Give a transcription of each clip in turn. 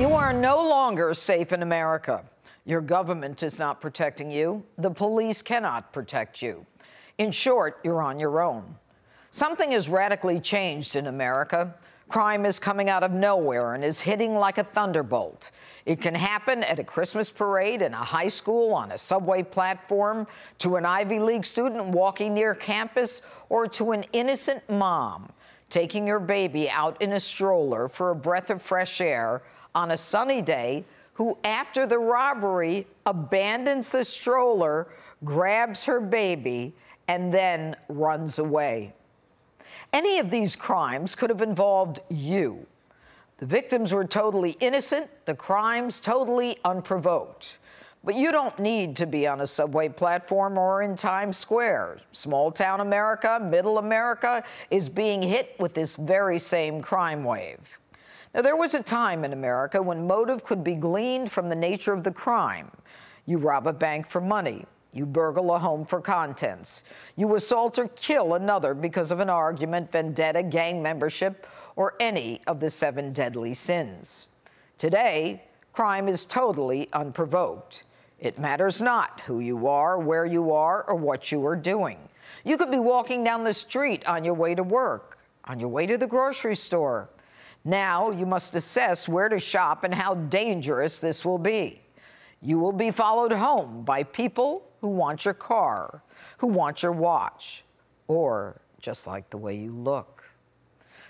You are no longer safe in America. Your government is not protecting you. The police cannot protect you. In short, you're on your own. Something has radically changed in America. Crime is coming out of nowhere and is hitting like a thunderbolt. It can happen at a Christmas parade, in a high school, on a subway platform, to an Ivy League student walking near campus, or to an innocent mom taking her baby out in a stroller for a breath of fresh air on a sunny day, who, after the robbery, abandons the stroller, grabs her baby, and then runs away. Any of these crimes could have involved you. The victims were totally innocent, the crimes totally unprovoked. But you don't need to be on a subway platform or in Times Square. Small-town America, middle America, is being hit with this very same crime wave. Now, there was a time in America when motive could be gleaned from the nature of the crime. You rob a bank for money. You burgle a home for contents. You assault or kill another because of an argument, vendetta, gang membership, or any of the 7 deadly sins. Today, crime is totally unprovoked. It matters not who you are, where you are, or what you are doing. You could be walking down the street on your way to work, on your way to the grocery store. Now you must assess where to shop and how dangerous this will be. You will be followed home by people who want your car, who want your watch, or just like the way you look.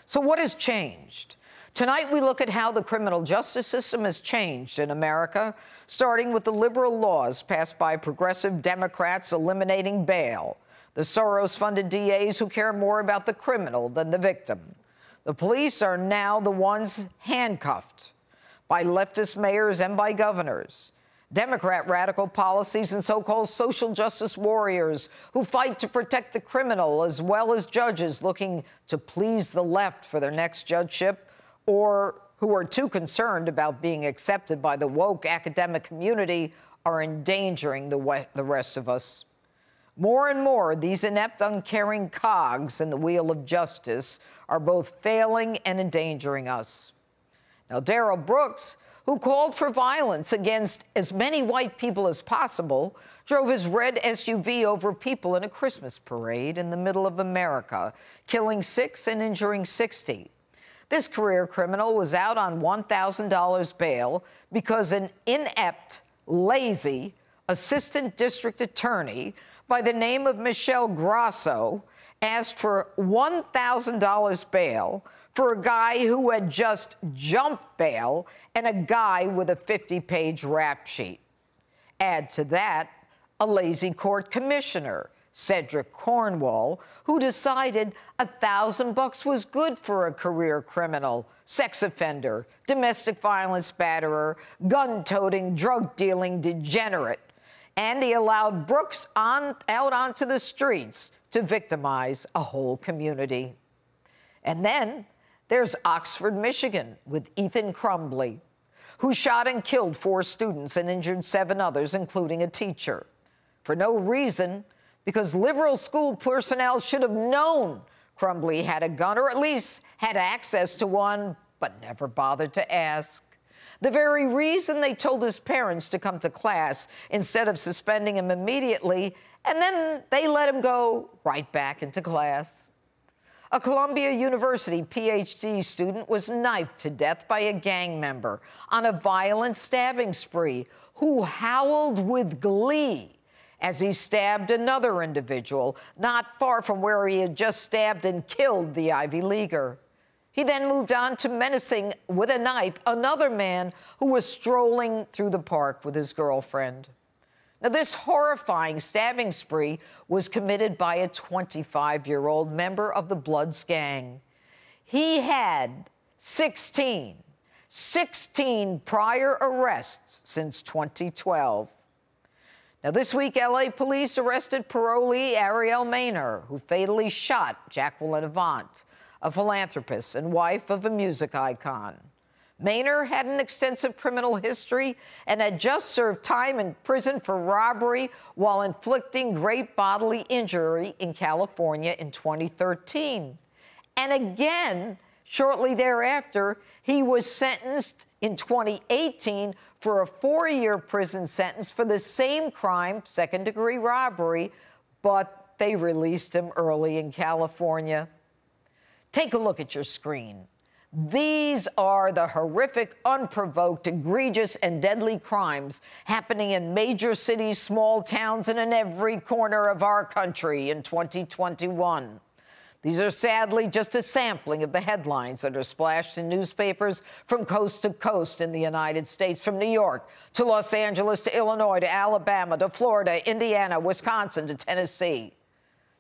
So what has changed? Tonight we look at how the criminal justice system has changed in America, starting with the liberal laws passed by progressive Democrats eliminating bail, the Soros-funded DAs who care more about the criminal than the victim. The police are now the ones handcuffed by leftist mayors and by governors. Democrat radical policies and so-called social justice warriors who fight to protect the criminal, as well as judges looking to please the left for their next judgeship, or who are too concerned about being accepted by the woke academic community, are endangering the rest of us. More and more, these inept, uncaring cogs in the wheel of justice are both failing and endangering us. Now, Darrell Brooks, who called for violence against as many white people as possible, drove his red SUV over people in a Christmas parade in the middle of America, killing 6 and injuring 60. This career criminal was out on $1,000 bail because an inept, lazy assistant district attorney by the name of Michelle Grasso asked for $1,000 bail for a guy who had just jumped bail and a guy with a 50-page rap sheet. Add to that a lazy court commissioner, Cedric Cornwall, who decided $1,000 was good for a career criminal, sex offender, domestic violence batterer, gun-toting, drug-dealing degenerate. And he allowed Brooks out onto the streets to victimize a whole community. And then there's Oxford, Michigan, with Ethan Crumbley, who shot and killed 4 students and injured 7 others, including a teacher, for no reason, because liberal school personnel should have known Crumbley had a gun, or at least had access to one, but never bothered to ask. The very reason they told his parents to come to class instead of suspending him immediately, and then they let him go right back into class. A Columbia University PhD student was knifed to death by a gang member on a violent stabbing spree, who howled with glee as he stabbed another individual not far from where he had just stabbed and killed the Ivy Leaguer. He then moved on to menacing with a knife another man who was strolling through the park with his girlfriend. Now, this horrifying stabbing spree was committed by a 25-year-old member of the Bloods gang. He had 16 prior arrests since 2012. Now, this week, L.A. police arrested parolee Ariel Maynor, who fatally shot Jacqueline Avant, a philanthropist and wife of a music icon. Maynor had an extensive criminal history and had just served time in prison for robbery while inflicting great bodily injury in California in 2013. And again, Shortly thereafter, he was sentenced in 2018 for a 4-year prison sentence for the same crime, second-degree robbery, but they released him early in California. Take a look at your screen. These are the horrific, unprovoked, egregious, and deadly crimes happening in major cities, small towns, and in every corner of our country in 2021. These are sadly just a sampling of the headlines that are splashed in newspapers from coast to coast in the United States, from New York to Los Angeles to Illinois to Alabama to Florida, Indiana, Wisconsin to Tennessee.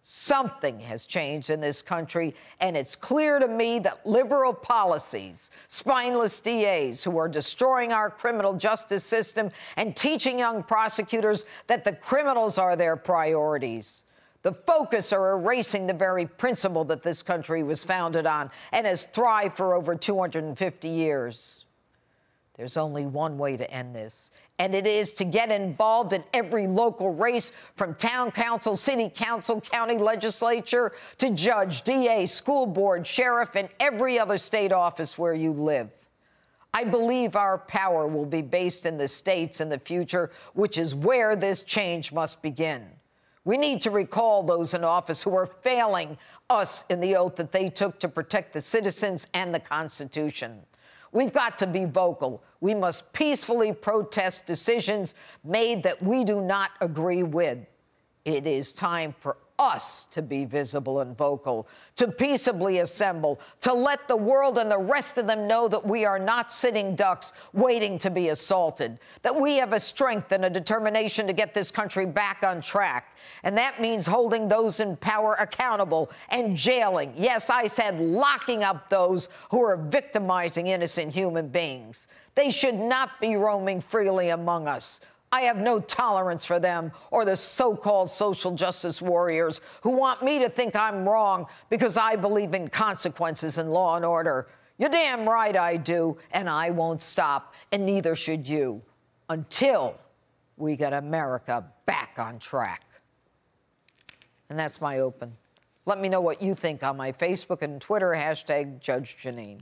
Something has changed in this country, and it's clear to me that liberal policies, spineless DAs who are destroying our criminal justice system and teaching young prosecutors that the criminals are their priorities. The focus are erasing the very principle that this country was founded on and has thrived for over 250 years. There's only one way to end this, and it is to get involved in every local race, from town council, city council, county legislature, to judge, DA, school board, sheriff, and every other state office where you live. I believe our power will be based in the states in the future, which is where this change must begin. We need to recall those in office who are failing us in the oath that they took to protect the citizens and the Constitution. We've got to be vocal. We must peacefully protest decisions made that we do not agree with. It is time for us to be visible and vocal, to peaceably assemble, to let the world and the rest of them know that we are not sitting ducks waiting to be assaulted, that we have a strength and a determination to get this country back on track. And that means holding those in power accountable and jailing. Yes, I said locking up those who are victimizing innocent human beings. They should not be roaming freely among us. I have no tolerance for them or the so-called social justice warriors who want me to think I'm wrong because I believe in consequences and law and order. You're damn right I do, and I won't stop, and neither should you, until we get America back on track. And that's my open. Let me know what you think on my Facebook and Twitter, hashtag Judge Jeanine.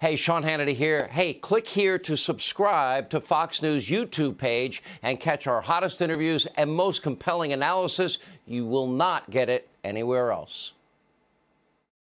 Hey, Sean Hannity here. Hey, click here to subscribe to Fox News YouTube page and catch our hottest interviews and most compelling analysis. You will not get it anywhere else.